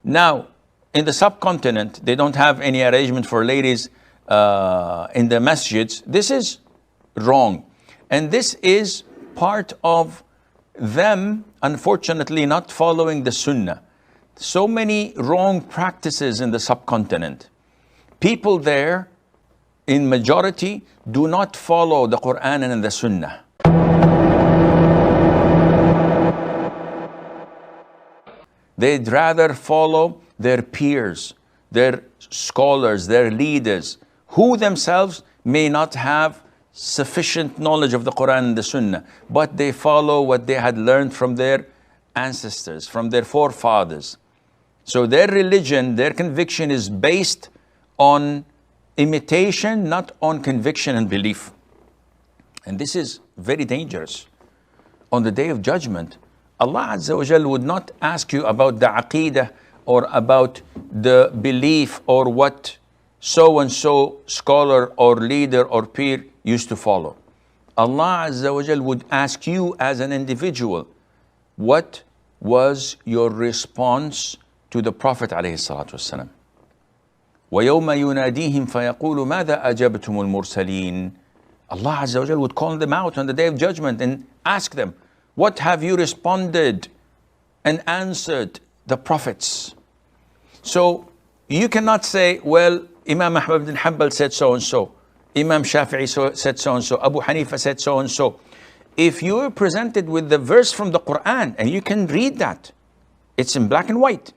Now, in the subcontinent, they don't have any arrangement for ladies in the masjids. This is wrong. And this is part of them, unfortunately, not following the Sunnah. So many wrong practices in the subcontinent. People there, in majority, do not follow the Qur'an and the Sunnah. They'd rather follow their peers, their scholars, their leaders, who themselves may not have sufficient knowledge of the Quran and the Sunnah, but they follow what they had learned from their ancestors, from their forefathers. So their religion, their conviction is based on imitation, not on conviction and belief. And this is very dangerous. On the Day of Judgment, Allah Azza wa Jal would not ask you about the aqeedah or about the belief or what so-and-so scholar or leader or peer used to follow. Allah Azza wa Jal would ask you as an individual, what was your response to the Prophet alayhi salatu wasalam? وَيَوْمَ يُنَادِيهِمْ فَيَقُولُ مَاذَا أَجَبْتُمُ الْمُرْسَلِينَ. Allah Azza wa Jal would call them out on the Day of Judgment and ask them, what have you responded and answered the prophets? So you cannot say, well, Imam Ahmad bin Hanbal said so and so, Imam Shafi'i said so and so, Abu Hanifa said so and so. If you are presented with the verse from the Quran and you can read that, it's in black and white,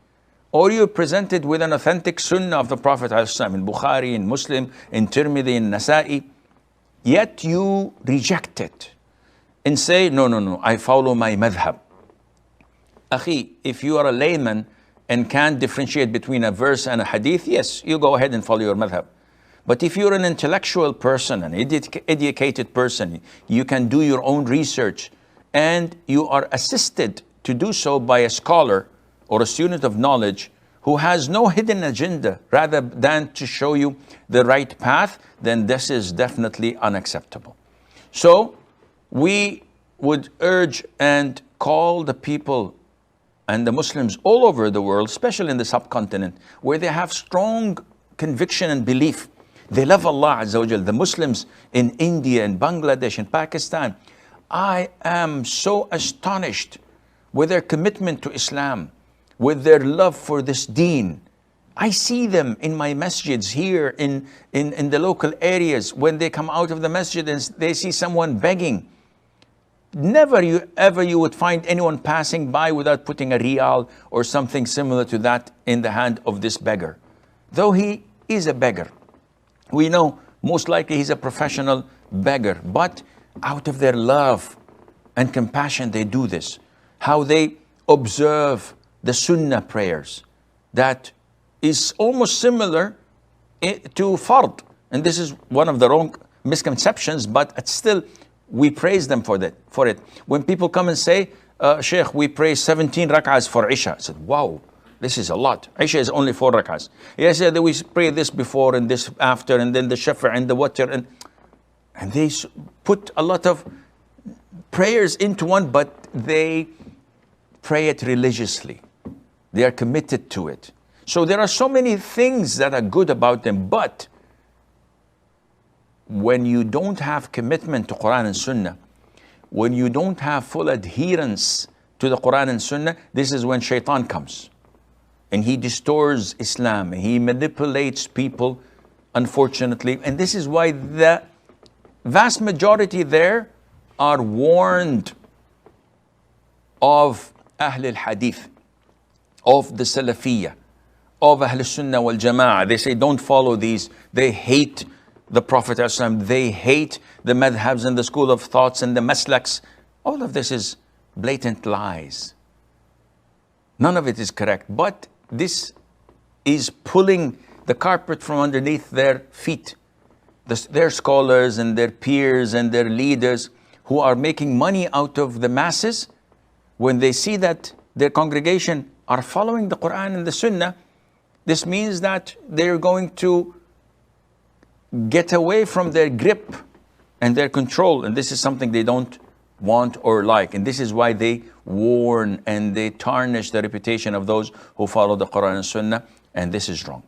or you're presented with an authentic sunnah of the Prophet ﷺ in Bukhari, in Muslim, in Tirmidhi, in Nasa'i, yet you reject it and say, no, I follow my madhab. Akhi, if you are a layman and can't differentiate between a verse and a hadith, yes, you go ahead and follow your madhab. But if you're an intellectual person, an educated person, you can do your own research and you are assisted to do so by a scholar or a student of knowledge who has no hidden agenda rather than to show you the right path, then this is definitely unacceptable. So we would urge and call the people and the Muslims all over the world, especially in the subcontinent, where they have strong conviction and belief. They love Allah Azza wa Jal. The Muslims in India, in Bangladesh, in Pakistan, I am so astonished with their commitment to Islam, with their love for this deen. I see them in my masjids here in the local areas when they come out of the masjid and they see someone begging. Never you would find anyone passing by without putting a riyal or something similar to that in the hand of this beggar. Though he is a beggar. We know most likely he's a professional beggar, but out of their love and compassion they do this. How they observe the sunnah prayers that is almost similar to fard. And this is one of the wrong misconceptions, but still we praise them for it. When people come and say, Sheikh, we pray 17 rak'ahs for Isha. I said, wow, this is a lot. Isha is only 4 rak'ahs. Yes, yeah, we pray this before and this after, and then the shafa' and the watr. And they put a lot of prayers into one, but they pray it religiously. They are committed to it. So there are so many things that are good about them, but when you don't have commitment to Quran and Sunnah, when you don't have full adherence to the Quran and Sunnah, this is when shaitan comes. And he distorts Islam. He manipulates people, unfortunately. And this is why the vast majority there are warned of Ahl al-Hadith, of the Salafiyah, of Ahl Sunnah wal Jama'ah. They say, don't follow these. They hate the Prophet ﷺ. They hate the madhabs and the school of thoughts and the maslaks. All of this is blatant lies. None of it is correct. But this is pulling the carpet from underneath their feet. Their scholars and their peers and their leaders who are making money out of the masses, when they see that their congregation are following the Quran and the Sunnah, this means that they're going to get away from their grip and their control. And this is something they don't want or like. And this is why they warn and they tarnish the reputation of those who follow the Qur'an and Sunnah, and this is wrong.